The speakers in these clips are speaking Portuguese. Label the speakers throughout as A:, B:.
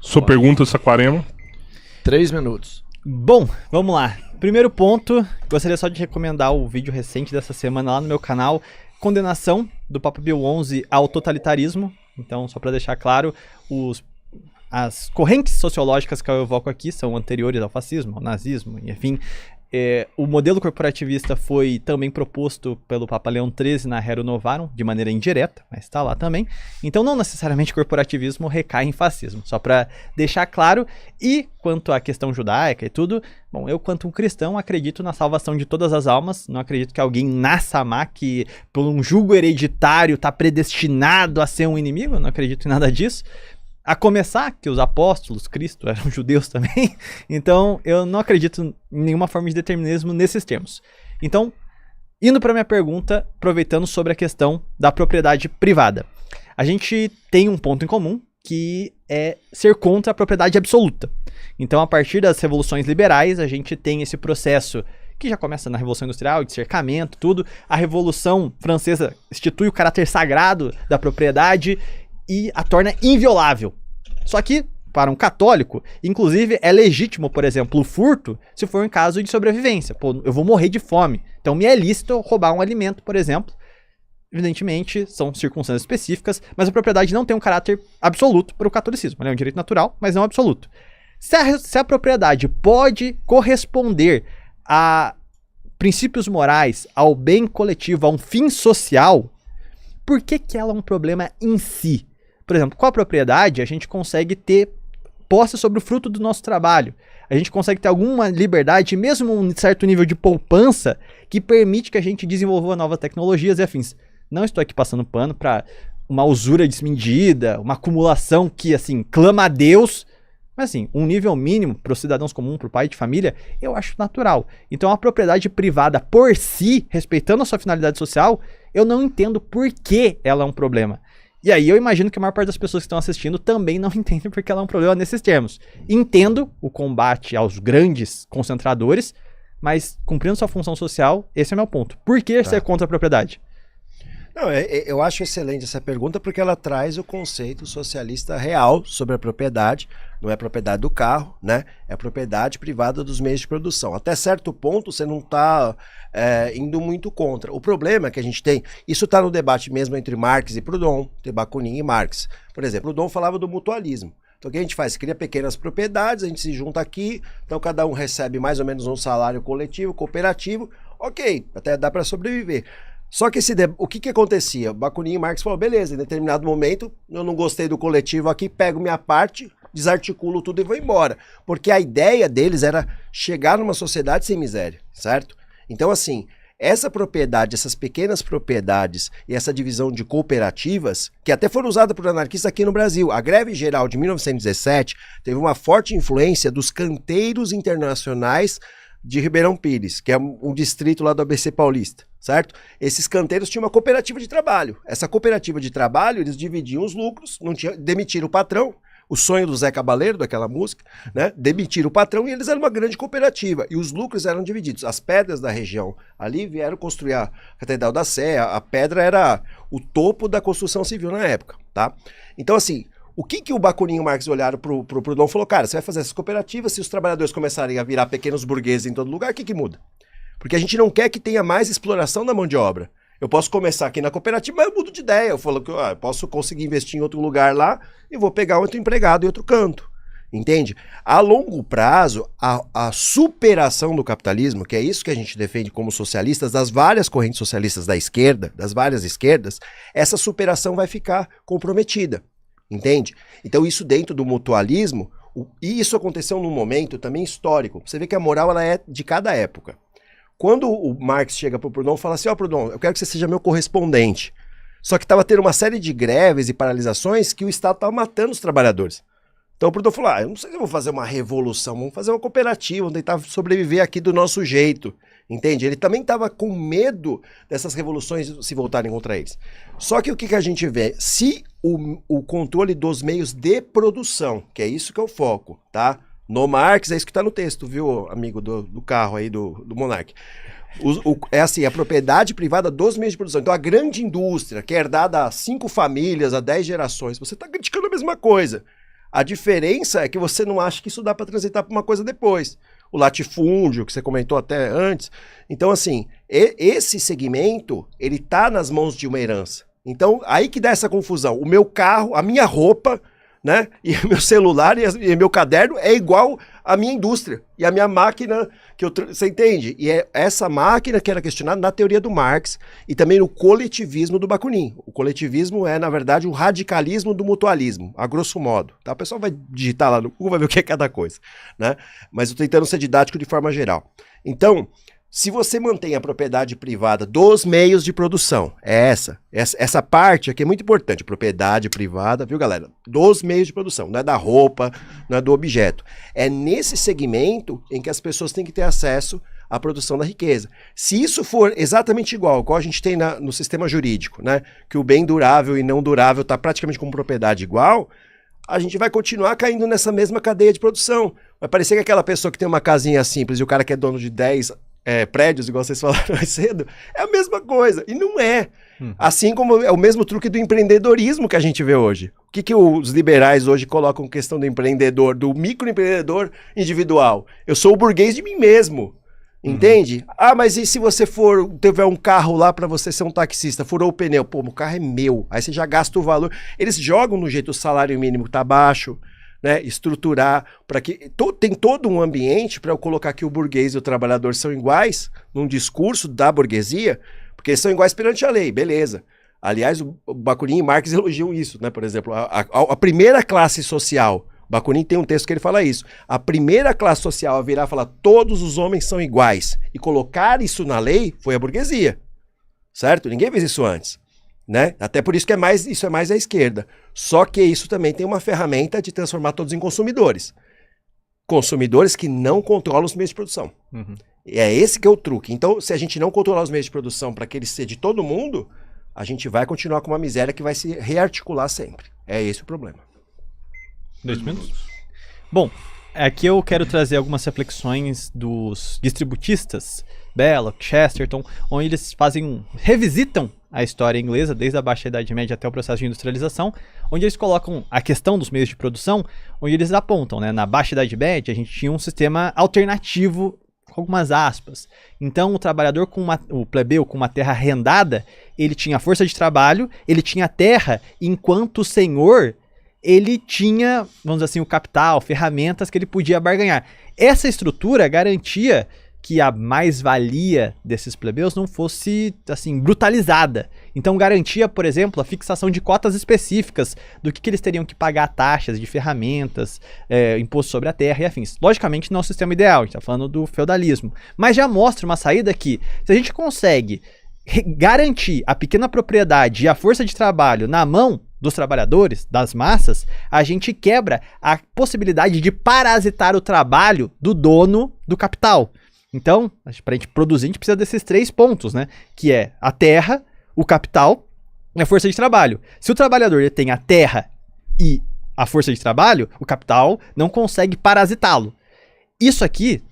A: Sua pergunta, Saquarema.
B: 3 minutos.
C: Bom, vamos lá. Primeiro ponto, gostaria só de recomendar o vídeo recente dessa semana lá no meu canal, Condenação do Papa Pio XI ao Totalitarismo. Então, só para deixar claro, as correntes sociológicas que eu evoco aqui são anteriores ao fascismo, ao nazismo, enfim. O modelo corporativista foi também proposto pelo Papa Leão XIII na Rerum Novarum, de maneira indireta, mas está lá também. Então não necessariamente corporativismo recai em fascismo, só para deixar claro. E quanto à questão judaica e tudo, bom, eu quanto um cristão acredito na salvação de todas as almas, não acredito que alguém nasça má, que por um jugo hereditário está predestinado a ser um inimigo, não acredito em nada disso. A começar que os apóstolos, Cristo, eram judeus também, então eu não acredito em nenhuma forma de determinismo nesses termos. Então, indo para minha pergunta, aproveitando sobre a questão da propriedade privada. A gente tem um ponto em comum, que é ser contra a propriedade absoluta. Então, a partir das revoluções liberais, a gente tem esse processo que já começa na Revolução Industrial, de cercamento, tudo. A Revolução Francesa institui o caráter sagrado da propriedade e a torna inviolável. Só que, para um católico, inclusive é legítimo, por exemplo, o furto, se for em caso de sobrevivência. Pô, eu vou morrer de fome. Então me é lícito roubar um alimento, por exemplo. Evidentemente, são circunstâncias específicas, mas a propriedade não tem um caráter absoluto para o catolicismo. Ela é um direito natural, mas não absoluto. Se a propriedade pode corresponder a princípios morais, ao bem coletivo, a um fim social, por que ela é um problema em si? Por exemplo, com a propriedade, a gente consegue ter posse sobre o fruto do nosso trabalho. A gente consegue ter alguma liberdade, mesmo um certo nível de poupança, que permite que a gente desenvolva novas tecnologias e afins. Não estou aqui passando pano para uma usura desmedida, uma acumulação que, assim, clama a Deus. Mas, assim, um nível mínimo para os cidadãos comuns, para o pai de família, eu acho natural. Então, a propriedade privada por si, respeitando a sua finalidade social, eu não entendo por que ela é um problema. E aí eu imagino que a maior parte das pessoas que estão assistindo também não entendem porque ela é um problema nesses termos. Entendo o combate aos grandes concentradores, mas cumprindo sua função social, esse é o meu ponto. Por que ser contra a propriedade?
B: Não, eu acho excelente essa pergunta porque ela traz o conceito socialista real sobre a propriedade. Não é a propriedade do carro, né? É a propriedade privada dos meios de produção. Até certo ponto você não está indo muito contra. O problema é que a gente tem, isso está no debate mesmo entre Marx e Proudhon, entre Bakunin e Marx. Por exemplo, Proudhon falava do mutualismo. Então o que a gente faz? Cria pequenas propriedades, a gente se junta aqui, então cada um recebe mais ou menos um salário coletivo, cooperativo, ok, até dá para sobreviver. Só que o que acontecia? Bakunin e Marx falaram, beleza, em determinado momento eu não gostei do coletivo aqui, pego minha parte, desarticulo tudo e vou embora. Porque a ideia deles era chegar numa sociedade sem miséria, certo? Então assim, essa propriedade, essas pequenas propriedades e essa divisão de cooperativas, que até foram usadas por anarquistas aqui no Brasil. A greve geral de 1917 teve uma forte influência dos canteiros internacionais de Ribeirão Pires, que é um distrito lá do ABC Paulista, certo? Esses canteiros tinham uma cooperativa de trabalho. Essa cooperativa de trabalho, eles dividiam os lucros, demitiram o patrão, o sonho do Zé Cabaleiro, daquela música, né? Demitiram o patrão e eles eram uma grande cooperativa. E os lucros eram divididos. As pedras da região ali vieram construir a Catedral da Sé, a pedra era o topo da construção civil na época, tá? Então, assim, o que o Bakunin e o Marx olharam pro Proudhon e falou, cara, você vai fazer essas cooperativas, se os trabalhadores começarem a virar pequenos burgueses em todo lugar, o que muda? Porque a gente não quer que tenha mais exploração da mão de obra. Eu posso começar aqui na cooperativa, mas eu mudo de ideia. Eu falo que eu posso conseguir investir em outro lugar lá e vou pegar outro empregado em outro canto. Entende? A longo prazo, a superação do capitalismo, que é isso que a gente defende como socialistas, das várias correntes socialistas da esquerda, das várias esquerdas, essa superação vai ficar comprometida. Entende? Então isso dentro do mutualismo, e isso aconteceu num momento também histórico. Você vê que a moral ela é de cada época. Quando o Marx chega pro Proudhon e fala assim, Proudhon, eu quero que você seja meu correspondente. Só que estava tendo uma série de greves e paralisações que o Estado estava matando os trabalhadores. Então o Proudhon falou, eu não sei se eu vou fazer uma revolução, vamos fazer uma cooperativa, vamos tentar sobreviver aqui do nosso jeito. Entende? Ele também estava com medo dessas revoluções se voltarem contra eles. Só que o que a gente vê? Se o controle dos meios de produção, que é isso que é o foco, tá? No Marx, é isso que está no texto, viu, amigo do carro aí, do Monark. É assim, a propriedade privada dos meios de produção. Então a grande indústria, que é herdada a 5 famílias, a 10 gerações, você está criticando a mesma coisa. A diferença é que você não acha que isso dá para transitar para uma coisa depois. O latifúndio, que você comentou até antes. Então, assim, esse segmento, ele tá nas mãos de uma herança. Então, aí que dá essa confusão. O meu carro, a minha roupa, né, e o meu celular e meu caderno é igual à minha indústria. E a minha máquina, você entende? E é essa máquina que era questionada na teoria do Marx e também no coletivismo do Bakunin. O coletivismo é, na verdade, o radicalismo do mutualismo, a grosso modo. Tá? O pessoal vai digitar lá no Google, vai ver o que é cada coisa. Né? Mas eu tô tentando ser didático de forma geral. Então, se você mantém a propriedade privada dos meios de produção, essa parte aqui é muito importante, propriedade privada, viu, galera? Dos meios de produção, não é da roupa, não é do objeto. É nesse segmento em que as pessoas têm que ter acesso à produção da riqueza. Se isso for exatamente igual a gente tem no sistema jurídico, né, que o bem durável e não durável está praticamente com propriedade igual, a gente vai continuar caindo nessa mesma cadeia de produção. Vai parecer que aquela pessoa que tem uma casinha simples e o cara que é dono de 10 prédios, igual vocês falaram mais cedo, é a mesma coisa. E não é. Assim como é o mesmo truque do empreendedorismo que a gente vê hoje. O que os liberais hoje colocam questão do empreendedor, do microempreendedor individual? Eu sou o burguês de mim mesmo. Entende? Ah, mas e se você tiver um carro lá para você ser um taxista, furou o pneu? Pô, o carro é meu. Aí você já gasta o valor. Eles jogam no jeito o salário mínimo tá baixo, né, estruturar para que tem todo um ambiente para eu colocar que o burguês e o trabalhador são iguais num discurso da burguesia, porque eles são iguais perante a lei, beleza. Aliás, o Bakunin e Marx elogiam isso, né? Por exemplo, a primeira classe social, Bakunin tem um texto que ele fala isso, a primeira classe social a virar e falar todos os homens são iguais e colocar isso na lei foi a burguesia, certo? Ninguém fez isso antes. Né? Até por isso que isso é mais à esquerda. Só que isso também tem uma ferramenta de transformar todos em consumidores. Consumidores que não controlam os meios de produção. E é esse que é o truque. Então, se a gente não controlar os meios de produção para que eles sejam de todo mundo, a gente vai continuar com uma miséria que vai se rearticular sempre. É esse o problema.
C: 2 minutos? Bom, aqui eu quero trazer algumas reflexões dos distributistas, Belloc, Chesterton, onde eles revisitam a história inglesa, desde a Baixa Idade Média até o processo de industrialização, onde eles colocam a questão dos meios de produção, onde eles apontam, né? Na Baixa Idade Média, a gente tinha um sistema alternativo, com algumas aspas. Então, o trabalhador, o plebeu com uma terra arrendada, ele tinha força de trabalho, ele tinha terra, enquanto o senhor, ele tinha, vamos dizer assim, o capital, ferramentas que ele podia barganhar. Essa estrutura garantia que a mais-valia desses plebeus não fosse, assim, brutalizada. Então garantia, por exemplo, a fixação de cotas específicas do que eles teriam que pagar taxas de ferramentas, imposto sobre a terra e afins. Logicamente não é o sistema ideal, a gente está falando do feudalismo. Mas já mostra uma saída que, se a gente consegue garantir a pequena propriedade e a força de trabalho na mão dos trabalhadores, das massas, a gente quebra a possibilidade de parasitar o trabalho do dono do capital. Então, para a gente produzir, a gente precisa desses 3 pontos, né? Que é a terra, o capital e a força de trabalho. Se o trabalhador ele tem a terra e a força de trabalho, o capital não consegue parasitá-lo. Isso aqui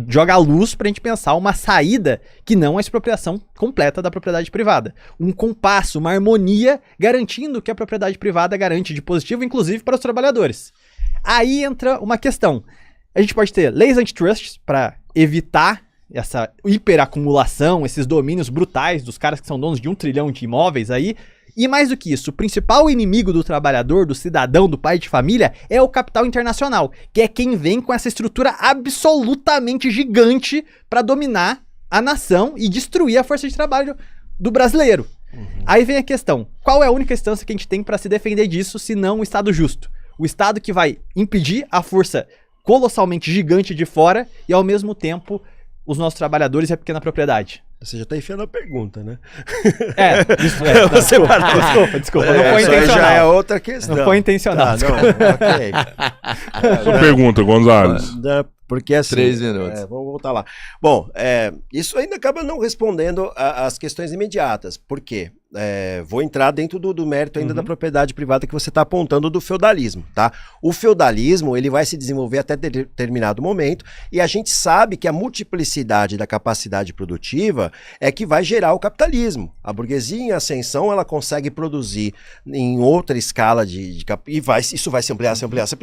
C: joga a luz para a gente pensar uma saída que não é a expropriação completa da propriedade privada. Um compasso, uma harmonia, garantindo que a propriedade privada garante de positivo, inclusive para os trabalhadores. Aí entra uma questão. A gente pode ter leis antitrust para evitar essa hiperacumulação, esses domínios brutais dos caras que são donos de 1 trilhão de imóveis aí. E mais do que isso, o principal inimigo do trabalhador, do cidadão, do pai de família é o capital internacional, que é quem vem com essa estrutura absolutamente gigante para dominar a nação e destruir a força de trabalho do brasileiro. Aí vem a questão, qual é a única instância que a gente tem para se defender disso, se não o Estado justo? O Estado que vai impedir a força colossalmente gigante de fora e, ao mesmo tempo, os nossos trabalhadores e a pequena propriedade.
B: Você já tá enfiando a pergunta, né?
C: Desculpa, não foi intencional.
B: Já é outra questão.
C: Não foi intencional.
B: Não, ok.
A: Sua pergunta, Gonzalez.
B: Porque assim...
A: 3 minutos.
B: Vamos voltar lá. Bom, isso ainda acaba não respondendo às questões imediatas. Por quê? Vou entrar dentro do mérito ainda da propriedade privada que você está apontando do feudalismo, tá? O feudalismo, ele vai se desenvolver até determinado momento e a gente sabe que a multiplicidade da capacidade produtiva é que vai gerar o capitalismo. A burguesia em ascensão, ela consegue produzir em outra escala e isso vai se ampliar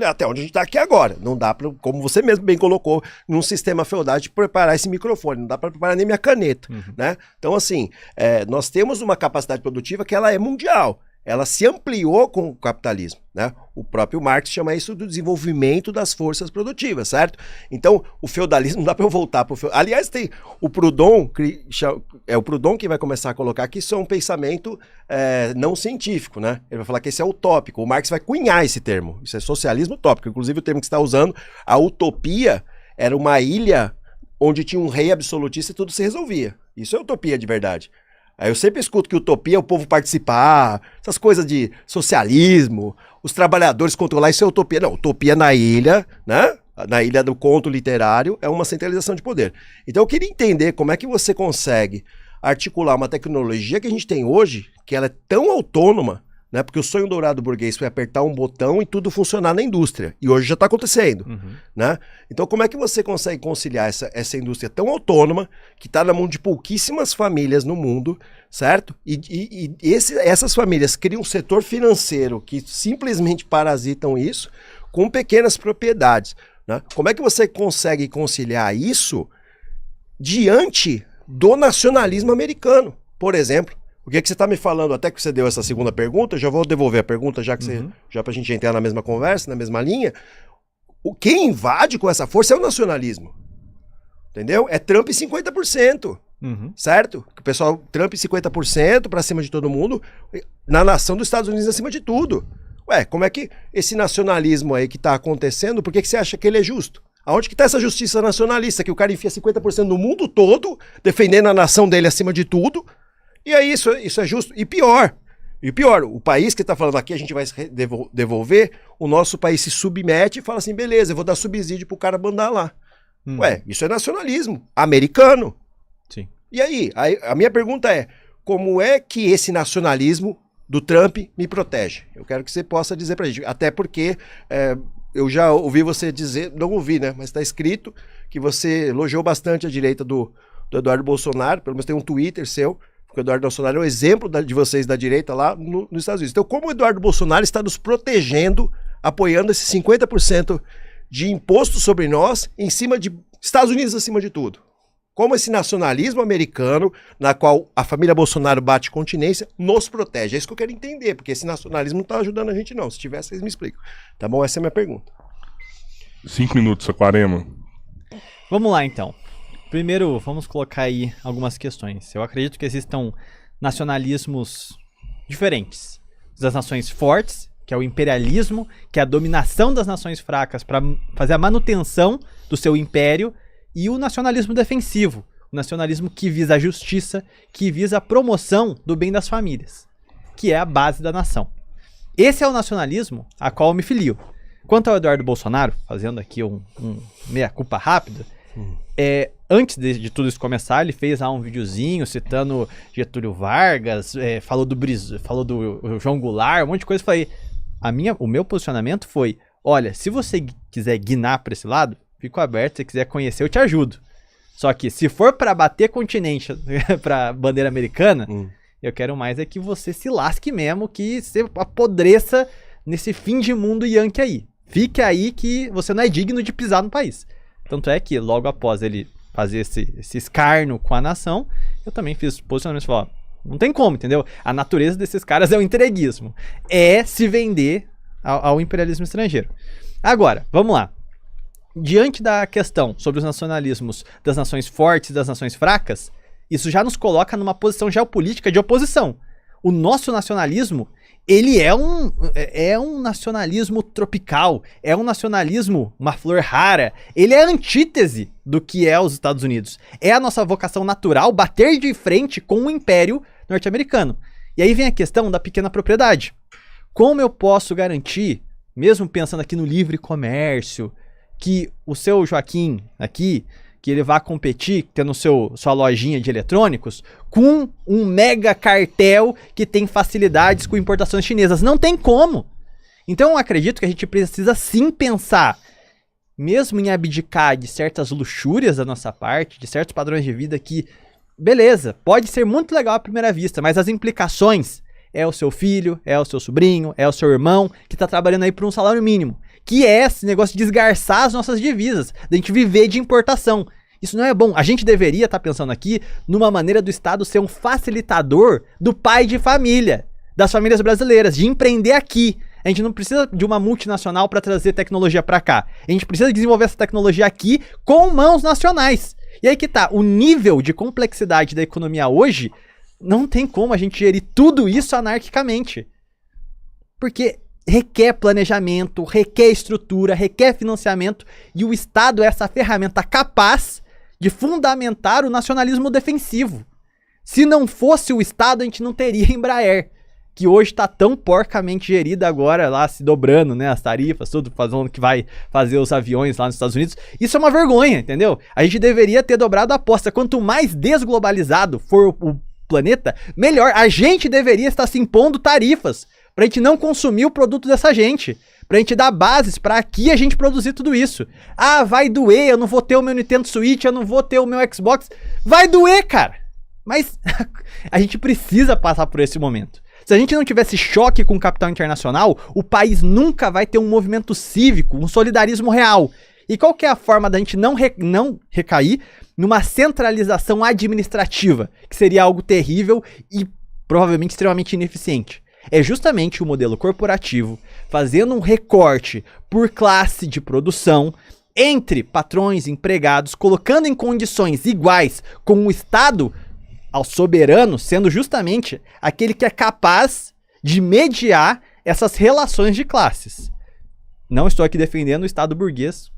B: até onde a gente está aqui agora. Não dá para, como você mesmo bem colocou, num sistema feudal de preparar esse microfone, não dá para preparar nem minha caneta, né? Então, assim, nós temos uma capacidade produtiva que ela é mundial. Ela se ampliou com o capitalismo, né? O próprio Marx chama isso do desenvolvimento das forças produtivas, certo? Então, o feudalismo não dá para eu voltar para o feudalismo. Aliás, tem o Proudhon, o Proudhon que vai começar a colocar que isso é um pensamento não científico, né? Ele vai falar que esse é utópico. O Marx vai cunhar esse termo. Isso é socialismo utópico. Inclusive, o termo que você está usando, a utopia, era uma ilha onde tinha um rei absolutista e tudo se resolvia. Isso é utopia de verdade. Aí eu sempre escuto que utopia é o povo participar, essas coisas de socialismo, os trabalhadores controlar, isso é utopia. Não, utopia na ilha, né? Na ilha do conto literário, é uma centralização de poder. Então eu queria entender como é que você consegue articular uma tecnologia que a gente tem hoje, que ela é tão autônoma, né? Porque o sonho dourado burguês foi apertar um botão e tudo funcionar na indústria. E hoje já está acontecendo, né? Então como é que você consegue conciliar essa indústria tão autônoma, que está na mão de pouquíssimas famílias no mundo, certo? E essas famílias criam um setor financeiro que simplesmente parasitam isso com pequenas propriedades, né? Como é que você consegue conciliar isso diante do nacionalismo americano, por exemplo? O que é que você está me falando, até que você deu essa segunda pergunta, já vou devolver a pergunta, já para a gente entrar na mesma conversa, na mesma linha. Quem invade com essa força é o nacionalismo. Entendeu? É Trump 50%. Certo? O pessoal, Trump 50% para cima de todo mundo, na nação dos Estados Unidos acima de tudo. Ué, como é que esse nacionalismo aí que está acontecendo, por que você acha que ele é justo? Aonde que está essa justiça nacionalista, que o cara enfia 50% no mundo todo, defendendo a nação dele acima de tudo? E aí isso é justo. E pior, o país que está falando aqui, a gente vai devolver, o nosso país se submete e fala assim, beleza, eu vou dar subsídio pro cara mandar lá. Ué, isso é nacionalismo americano.
C: Sim.
B: E aí, a minha pergunta é, como é que esse nacionalismo do Trump me protege? Eu quero que você possa dizer pra gente, até porque eu já ouvi você dizer, não ouvi, né, mas está escrito que você elogiou bastante a direita do Eduardo Bolsonaro, pelo menos tem um Twitter seu, porque o Eduardo Bolsonaro é um exemplo de vocês da direita lá nos Estados Unidos. Então, como o Eduardo Bolsonaro está nos protegendo, apoiando esse 50% de imposto sobre nós, em cima de Estados Unidos acima de tudo? Como esse nacionalismo americano, na qual a família Bolsonaro bate continência, nos protege? É isso que eu quero entender, porque esse nacionalismo não está ajudando a gente não. Se tiver, vocês me explicam. Tá bom? Essa é a minha pergunta.
D: 5 minutos, Saquarema.
C: Vamos lá, então. Primeiro, vamos colocar aí algumas questões. Eu acredito que existam nacionalismos diferentes. Das nações fortes, que é o imperialismo, que é a dominação das nações fracas para fazer a manutenção do seu império, e o nacionalismo defensivo, o nacionalismo que visa a justiça, que visa a promoção do bem das famílias, que é a base da nação. Esse é o nacionalismo a qual eu me filio. Quanto ao Eduardo Bolsonaro, fazendo aqui um meia-culpa rápido, antes de tudo isso começar, ele fez lá um videozinho citando Getúlio Vargas, falou do João Goulart, um monte de coisa. Falei, o meu posicionamento foi, olha, se você quiser guinar para esse lado, fico aberto, se você quiser conhecer, eu te ajudo. Só que se for para bater continente pra bandeira americana, eu quero mais é que você se lasque mesmo, que você apodreça nesse fim de mundo yankee aí. Fique aí que você não é digno de pisar no país. Tanto é que logo após ele fazer esse escárnio com a nação, eu também fiz posicionamento e falei, ó, não tem como, entendeu? A natureza desses caras é o entreguismo. É se vender ao imperialismo estrangeiro. Agora, vamos lá. Diante da questão sobre os nacionalismos das nações fortes e das nações fracas, isso já nos coloca numa posição geopolítica de oposição. O nosso nacionalismo, ele é um nacionalismo tropical, é um nacionalismo, uma flor rara, ele é a antítese do que é os Estados Unidos. É a nossa vocação natural bater de frente com o império norte-americano. E aí vem a questão da pequena propriedade. Como eu posso garantir, mesmo pensando aqui no livre comércio, que o seu Joaquim aqui, que ele vai competir, tendo sua lojinha de eletrônicos, com um mega cartel que tem facilidades com importações chinesas. Não tem como. Então eu acredito que a gente precisa sim pensar, mesmo em abdicar de certas luxúrias da nossa parte, de certos padrões de vida que, beleza, pode ser muito legal à primeira vista, mas as implicações é o seu filho, é o seu sobrinho, é o seu irmão, que tá trabalhando aí por um salário mínimo, que é esse negócio de desgarçar as nossas divisas, da gente viver de importação. Isso não é bom. A gente deveria estar pensando aqui numa maneira do Estado ser um facilitador do pai de família, das famílias brasileiras, de empreender aqui. A gente não precisa de uma multinacional para trazer tecnologia para cá. A gente precisa desenvolver essa tecnologia aqui com mãos nacionais. E aí que tá, o nível de complexidade da economia hoje, não tem como a gente gerir tudo isso anarquicamente. Porque requer planejamento, requer estrutura, requer financiamento, e o Estado é essa ferramenta capaz de fundamentar o nacionalismo defensivo. Se não fosse o Estado, a gente não teria Embraer, que hoje está tão porcamente gerida agora, lá se dobrando, né, as tarifas, tudo, fazendo que vai fazer os aviões lá nos Estados Unidos. Isso é uma vergonha, entendeu? A gente deveria ter dobrado a aposta. Quanto mais desglobalizado for o planeta, melhor. A gente deveria estar se impondo tarifas pra gente não consumir o produto dessa gente, pra gente dar bases pra aqui a gente produzir tudo isso. Ah, vai doer, eu não vou ter o meu Nintendo Switch, eu não vou ter o meu Xbox. Vai doer, cara! Mas a gente precisa passar por esse momento. Se a gente não tivesse choque com o capital internacional, o país nunca vai ter um movimento cívico, um solidarismo real. E qual que é a forma da gente não recair numa centralização administrativa, que seria algo terrível e provavelmente extremamente ineficiente? É justamente o modelo corporativo fazendo um recorte por classe de produção entre patrões e empregados, colocando em condições iguais com o Estado ao soberano, sendo justamente aquele que é capaz de mediar essas relações de classes. Não estou aqui defendendo o Estado burguês,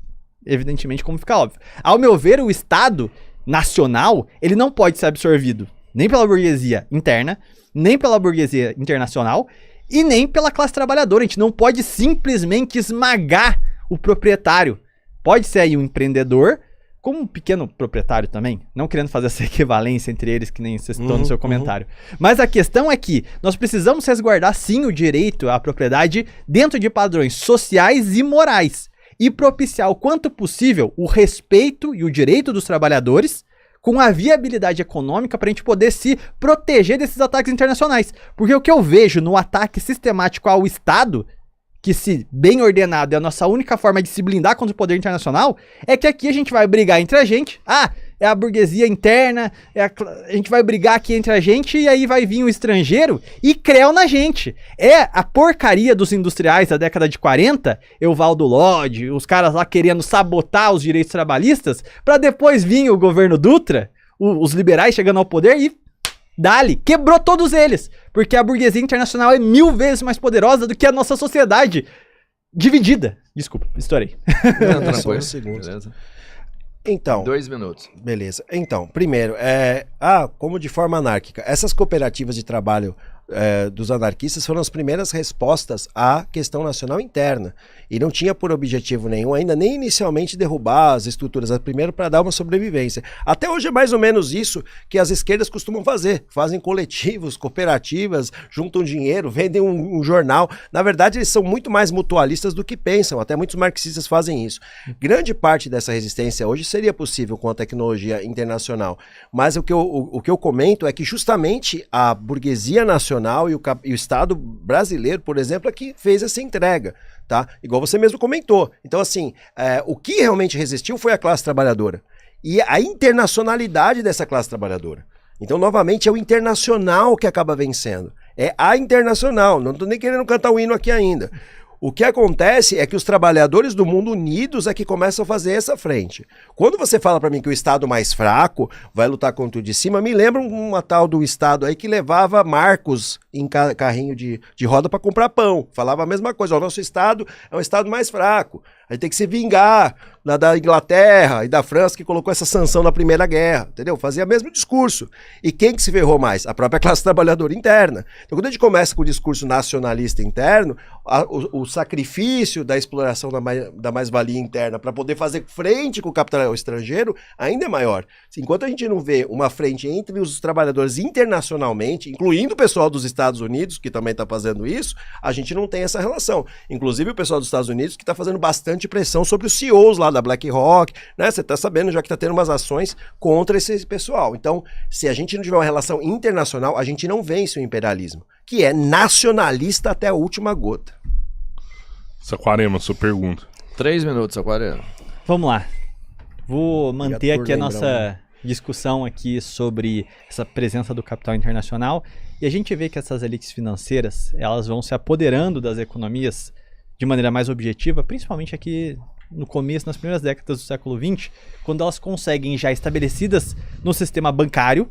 C: evidentemente, como fica óbvio. Ao meu ver, o Estado nacional, ele não pode ser absorvido nem pela burguesia interna, nem pela burguesia internacional e nem pela classe trabalhadora. A gente não pode simplesmente esmagar o proprietário. Pode ser aí um empreendedor, como um pequeno proprietário também, não querendo fazer essa equivalência entre eles, que nem você citou no seu comentário. Mas a questão é que nós precisamos resguardar sim o direito à propriedade dentro de padrões sociais e morais e propiciar o quanto possível o respeito e o direito dos trabalhadores com a viabilidade econômica para a gente poder se proteger desses ataques internacionais. Porque o que eu vejo no ataque sistemático ao Estado, que se bem ordenado é a nossa única forma de se blindar contra o poder internacional, é que aqui a gente vai brigar entre a gente. Ah, é a burguesia interna, a gente vai brigar aqui entre a gente e aí vai vir o estrangeiro e creu na gente. É a porcaria dos industriais da década de 40, Evaldo Lodge, os caras lá querendo sabotar os direitos trabalhistas, para depois vir o governo Dutra, os liberais chegando ao poder e dali, quebrou todos eles, porque a burguesia internacional é 1000 vezes mais poderosa do que a nossa sociedade dividida. Desculpa, estourei.
A: Não,
B: Só um
A: tranquilo.
B: segundo.
A: Beleza.
B: Então,
A: 2 minutos.
B: beleza. Então, primeiro, como de forma anárquica, essas cooperativas de trabalho dos anarquistas foram as primeiras respostas à questão nacional interna. E não tinha por objetivo nenhum ainda, nem inicialmente, derrubar as estruturas. Primeiro, para dar uma sobrevivência. Até hoje é mais ou menos isso que as esquerdas costumam fazer. Fazem coletivos, cooperativas, juntam dinheiro, vendem um jornal. Na verdade, eles são muito mais mutualistas do que pensam. Até muitos marxistas fazem isso. Grande parte dessa resistência hoje seria possível com a tecnologia internacional. Mas o que eu comento é que justamente a burguesia nacional e o Estado brasileiro, por exemplo, é que fez essa entrega, tá? Igual você mesmo comentou. Então, assim, o que realmente resistiu foi a classe trabalhadora e a internacionalidade dessa classe trabalhadora. Então, novamente, é o internacional que acaba vencendo. É a internacional. Não estou nem querendo cantar o hino aqui ainda. O que acontece é que os trabalhadores do mundo unidos é que começam a fazer essa frente. Quando você fala para mim que o Estado mais fraco vai lutar contra o de cima, me lembra uma tal do Estado aí que levava Marcos em carrinho de roda para comprar pão. Falava a mesma coisa, o nosso Estado é um Estado mais fraco. A gente tem que se vingar da Inglaterra e da França que colocou essa sanção na Primeira Guerra, entendeu? Fazia o mesmo discurso. E quem que se ferrou mais? A própria classe trabalhadora interna. Então, quando a gente começa com o discurso nacionalista interno, o sacrifício da exploração da mais-valia interna para poder fazer frente com o capital estrangeiro ainda é maior. Enquanto a gente não vê uma frente entre os trabalhadores internacionalmente, incluindo o pessoal dos Estados Unidos, que também está fazendo isso, a gente não tem essa relação. Inclusive o pessoal dos Estados Unidos que está fazendo bastante pressão sobre os CEOs lá da BlackRock, né? Você está sabendo já que está tendo umas ações contra esse pessoal. Então, se a gente não tiver uma relação internacional, a gente não vence o imperialismo, que é nacionalista até a última gota.
D: Saquarema, sua pergunta.
A: 3 minutos, Aquarela.
C: Vamos lá. Vou manter
B: Obrigado por
C: aqui a
B: lembrar,
C: nossa discussão aqui sobre essa presença do capital internacional. E a gente vê que essas elites financeiras, elas vão se apoderando das economias de maneira mais objetiva, principalmente aqui no começo, nas primeiras décadas do século XX, quando elas conseguem, já estabelecidas no sistema bancário,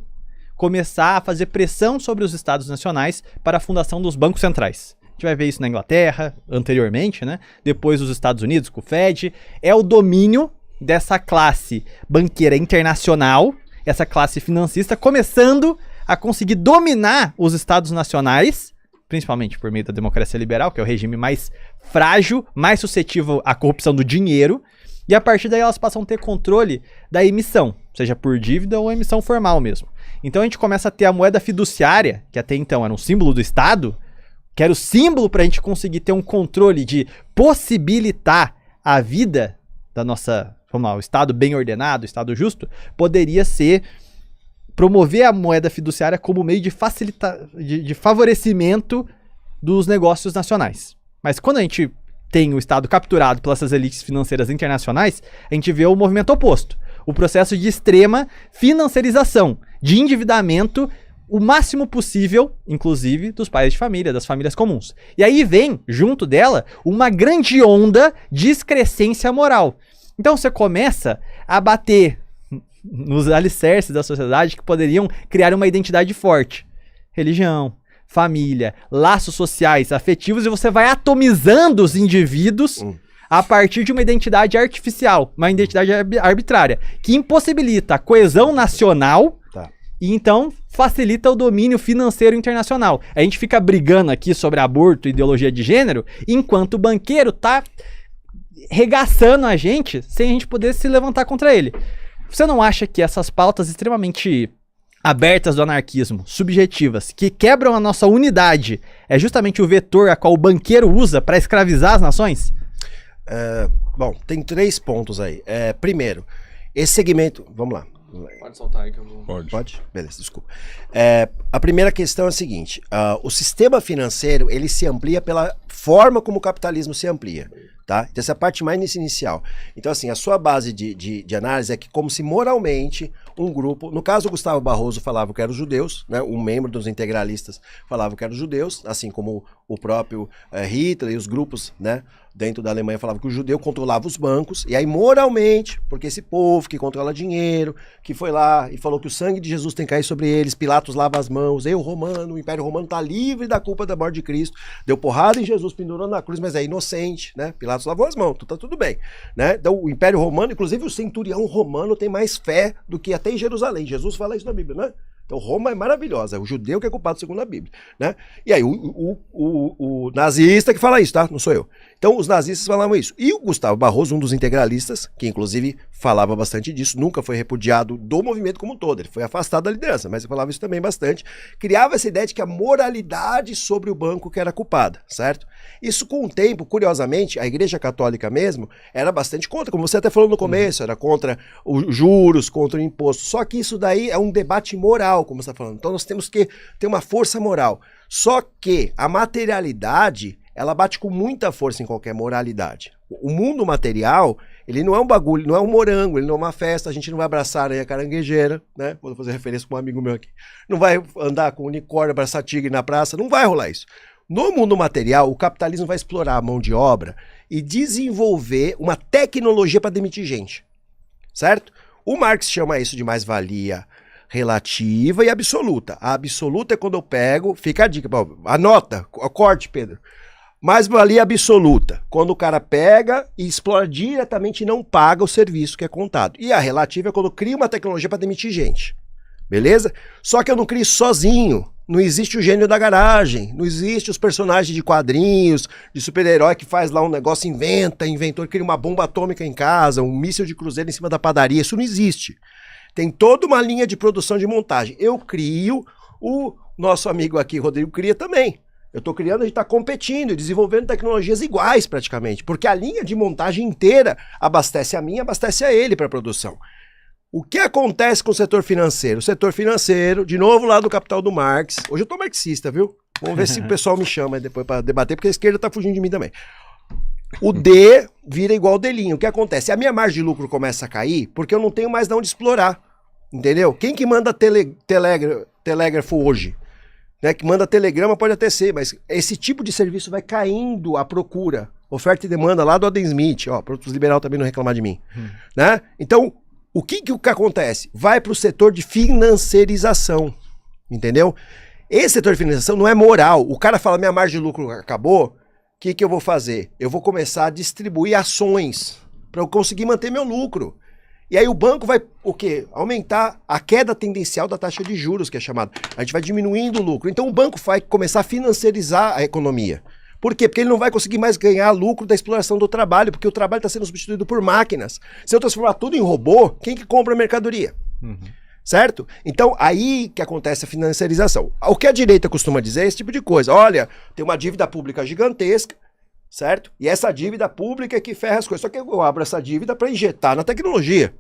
C: começar a fazer pressão sobre os estados nacionais para a fundação dos bancos centrais. A gente vai ver isso na Inglaterra, anteriormente, né? Depois os Estados Unidos, com o Fed. É o domínio dessa classe banqueira internacional, essa classe financista, começando a conseguir dominar os estados nacionais, principalmente por meio da democracia liberal, que é o regime mais frágil, mais suscetível à corrupção do dinheiro, e a partir daí elas passam a ter controle da emissão, seja por dívida ou emissão formal mesmo. Então a gente começa a ter a moeda fiduciária, que até então era um símbolo do Estado, que era o símbolo para a gente conseguir ter um controle de possibilitar a vida da nossa, vamos lá, o Estado bem ordenado, o Estado justo, poderia ser promover a moeda fiduciária como meio de favorecimento dos negócios nacionais. Mas quando a gente tem o Estado capturado pelas elites financeiras internacionais, a gente vê o movimento oposto. O processo de extrema financiarização, de endividamento, o máximo possível, inclusive, dos pais de família, das famílias comuns. E aí vem, junto dela, uma grande onda de excrescência moral. Então você começa a bater nos alicerces da sociedade que poderiam criar uma identidade forte. Religião, família, laços sociais, afetivos, e você vai atomizando os indivíduos a partir de uma identidade artificial, uma identidade arbitrária, que impossibilita a coesão nacional e então facilita o domínio financeiro internacional. A gente fica brigando aqui sobre aborto e ideologia de gênero, enquanto o banqueiro tá regaçando a gente sem a gente poder se levantar contra ele. Você não acha que essas pautas extremamente abertas do anarquismo, subjetivas, que quebram a nossa unidade, é justamente o vetor a qual o banqueiro usa para escravizar as nações?
B: Bom, tem 3 pontos aí. Primeiro, esse segmento... Vamos lá.
A: Pode soltar aí que eu vou...
B: Pode? Beleza, desculpa. A primeira questão é a seguinte. O sistema financeiro, ele se amplia pela forma como o capitalismo se amplia. Tá? Então essa é a parte mais inicial. Então assim, a sua base de análise é que como se moralmente um grupo, no caso o Gustavo Barroso falava que eram os judeus, né? Um membro dos integralistas falava que eram os judeus, assim como o próprio Hitler e os grupos, né, dentro da Alemanha falavam que o judeu controlava os bancos, e aí moralmente, porque esse povo que controla dinheiro, que foi lá e falou que o sangue de Jesus tem que cair sobre eles, Pilatos lava as mãos, o Império Romano tá livre da culpa da morte de Cristo, deu porrada em Jesus, pendurou na cruz, mas é inocente, né? Pilatos lavou as mãos, tá tudo bem, né? Então o Império Romano, inclusive o centurião romano tem mais fé do que até em Jerusalém. Jesus fala isso na Bíblia, né? Então Roma é maravilhosa, é o judeu que é culpado segundo a Bíblia, né? E aí o nazista que fala isso, tá? Não sou eu. Então os nazistas falavam isso. E o Gustavo Barroso, um dos integralistas, que inclusive falava bastante disso, nunca foi repudiado do movimento como um todo, ele foi afastado da liderança, mas ele falava isso também bastante, criava essa ideia de que a moralidade sobre o banco que era culpada, certo? Isso com o tempo, curiosamente, a Igreja Católica mesmo era bastante contra, como você até falou no começo, era contra os juros, contra o imposto, só que isso daí é um debate moral, como você está falando, então nós temos que ter uma força moral, só que a materialidade, ela bate com muita força em qualquer moralidade. O mundo material, ele não é um bagulho, não é um morango, ele não é uma festa, a gente não vai abraçar a caranguejeira, né? Vou fazer referência com um amigo meu aqui. Não vai andar com unicórnio, abraçar tigre na praça, não vai rolar isso. No mundo material, o capitalismo vai explorar a mão de obra e desenvolver uma tecnologia para demitir gente, certo? O Marx chama isso de mais-valia relativa e absoluta. A absoluta é quando eu pego, fica a dica, anota, corte, Pedro. Mais-valia absoluta, quando o cara pega e explora diretamente e não paga o serviço que é contado. E a relativa é quando cria uma tecnologia para demitir gente. Beleza? Só que eu não crio sozinho. Não existe o gênio da garagem, não existe os personagens de quadrinhos, de super-herói que faz lá um negócio, inventor, cria uma bomba atômica em casa, um míssil de cruzeiro em cima da padaria. Isso não existe. Tem toda uma linha de produção de montagem. Eu crio, o nosso amigo aqui, Rodrigo, cria também. Eu estou criando, a gente está competindo, desenvolvendo tecnologias iguais praticamente, porque a linha de montagem inteira abastece a mim, abastece a ele para a produção. O que acontece com o setor financeiro? O setor financeiro, de novo lá do Capital do Marx, hoje eu estou marxista, viu? Vamos ver se o pessoal me chama depois para debater, porque a esquerda está fugindo de mim também. O D vira igual o Dzinho. O que acontece? A minha margem de lucro começa a cair porque eu não tenho mais de onde explorar, entendeu? Quem que manda telégrafo hoje? Né, que manda telegrama pode até ser, mas esse tipo de serviço vai caindo a procura, oferta e demanda lá do Adam Smith, ó, para os liberais também não reclamar de mim, né? Então, o que acontece? Vai para o setor de financiarização, entendeu? Esse setor de financiarização não é moral. O cara fala, minha margem de lucro acabou, o que eu vou fazer? Eu vou começar a distribuir ações para eu conseguir manter meu lucro. E aí o banco vai, o quê? Aumentar a queda tendencial da taxa de juros, que é chamado. A gente vai diminuindo o lucro. Então o banco vai começar a financiarizar a economia. Por quê? Porque ele não vai conseguir mais ganhar lucro da exploração do trabalho, porque o trabalho está sendo substituído por máquinas. Se eu transformar tudo em robô, quem que compra a mercadoria? Certo? Então, aí que acontece a financiarização. O que a direita costuma dizer é esse tipo de coisa. Olha, tem uma dívida pública gigantesca, certo? E essa dívida pública é que ferra as coisas. Só que eu abro essa dívida para injetar na tecnologia.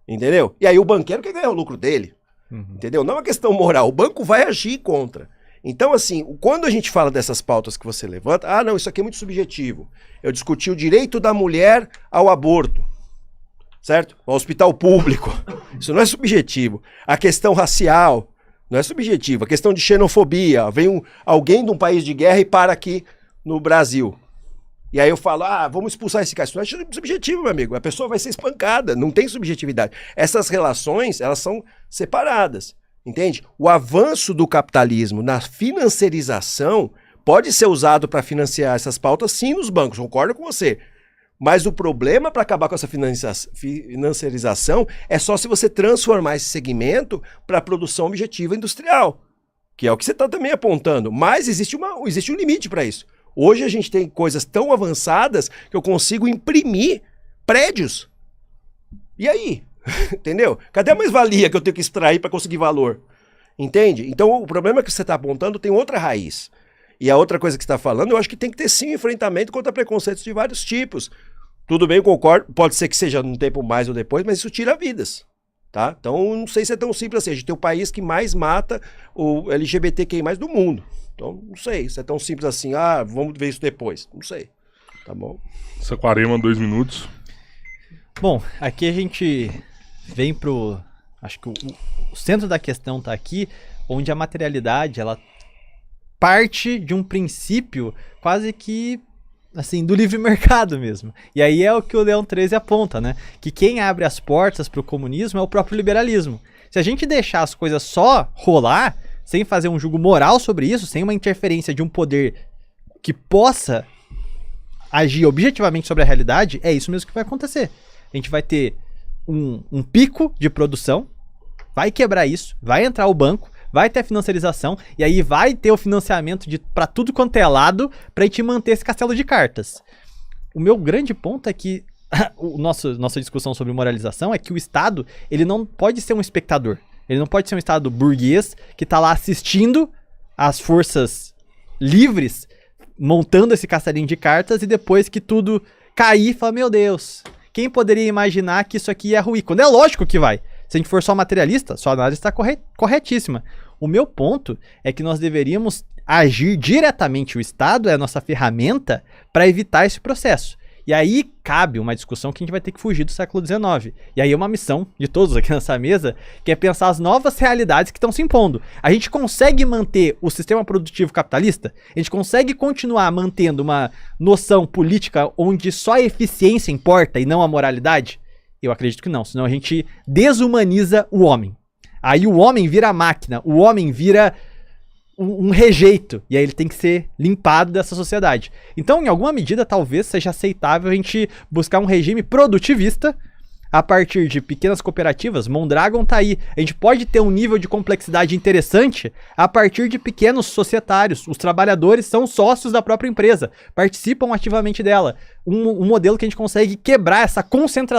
B: Entendeu? E aí o banqueiro quer ganhar o lucro dele. Entendeu? Não é uma questão moral. O banco vai agir contra. Então, assim, quando a gente fala dessas pautas que você levanta, não, isso aqui é muito subjetivo. Eu discuti o direito da mulher ao aborto, certo? Ao hospital público. Isso não é subjetivo. A questão racial não é subjetiva. A questão de xenofobia. Vem alguém de um país de guerra e para aqui no Brasil. E aí eu falo, vamos expulsar esse cara. Isso não é subjetivo, meu amigo. A pessoa vai ser espancada. Não tem subjetividade. Essas relações, elas são separadas. Entende? O avanço do capitalismo na financiarização pode ser usado para financiar essas pautas, sim, nos bancos. Concordo com você. Mas o problema para acabar com essa financiarização é só se você transformar esse segmento para produção objetiva industrial, que é o que você está também apontando. Mas existe um limite para isso. Hoje a gente tem coisas tão avançadas que eu consigo imprimir prédios. E aí? Entendeu? Cadê a mais-valia que eu tenho que extrair para conseguir valor? Entende? Então o problema que você está apontando tem outra raiz. E a outra coisa que você está falando, eu acho que tem que ter sim enfrentamento contra preconceitos de vários tipos. Tudo bem, eu concordo, pode ser que seja num tempo mais ou depois, mas isso tira vidas. Tá? Então não sei se é tão simples assim. A gente tem o país que mais mata o LGBTQI+ do mundo. Então não sei se é tão simples assim. Vamos ver isso depois. Não sei. Tá bom?
D: Saquarema, 2 minutos.
C: Bom, aqui a gente vem pro... Acho que o centro da questão tá aqui, onde a materialidade, ela parte de um princípio quase que, assim, do livre mercado mesmo. E aí é o que o Leão 13 aponta, né? Que quem abre as portas pro comunismo é o próprio liberalismo. Se a gente deixar as coisas só rolar, sem fazer um julgo moral sobre isso, sem uma interferência de um poder que possa agir objetivamente sobre a realidade, é isso mesmo que vai acontecer. A gente vai ter um pico de produção, vai quebrar isso, vai entrar o banco, vai ter a financiarização, e aí vai ter o financiamento para tudo quanto é lado, pra gente manter esse castelo de cartas. O meu grande ponto é que nossa discussão sobre moralização é que o Estado, ele não pode ser um espectador. Ele não pode ser um Estado burguês que tá lá assistindo as forças livres montando esse castelinho de cartas e depois que tudo cair, fala, meu Deus, quem poderia imaginar que isso aqui ia ruir? Quando é lógico que vai. Se a gente for só materialista, sua análise está corretíssima. O meu ponto é que nós deveríamos agir diretamente, o Estado é a nossa ferramenta para evitar esse processo. E aí cabe uma discussão que a gente vai ter que fugir do século XIX. E aí é uma missão de todos aqui nessa mesa, que é pensar as novas realidades que estão se impondo. A gente consegue manter o sistema produtivo capitalista? A gente consegue continuar mantendo uma noção política onde só a eficiência importa e não a moralidade? Eu acredito que não, senão a gente desumaniza o homem. Aí o homem vira máquina, o homem vira um rejeito, e aí ele tem que ser limpado dessa sociedade. Então, em alguma medida, talvez seja aceitável a gente buscar um regime produtivista a partir de pequenas cooperativas. Mondragon tá aí. A gente pode ter um nível de complexidade interessante a partir de pequenos societários. Os trabalhadores são sócios da própria empresa, participam ativamente dela. Um modelo que a gente consegue quebrar essa concentração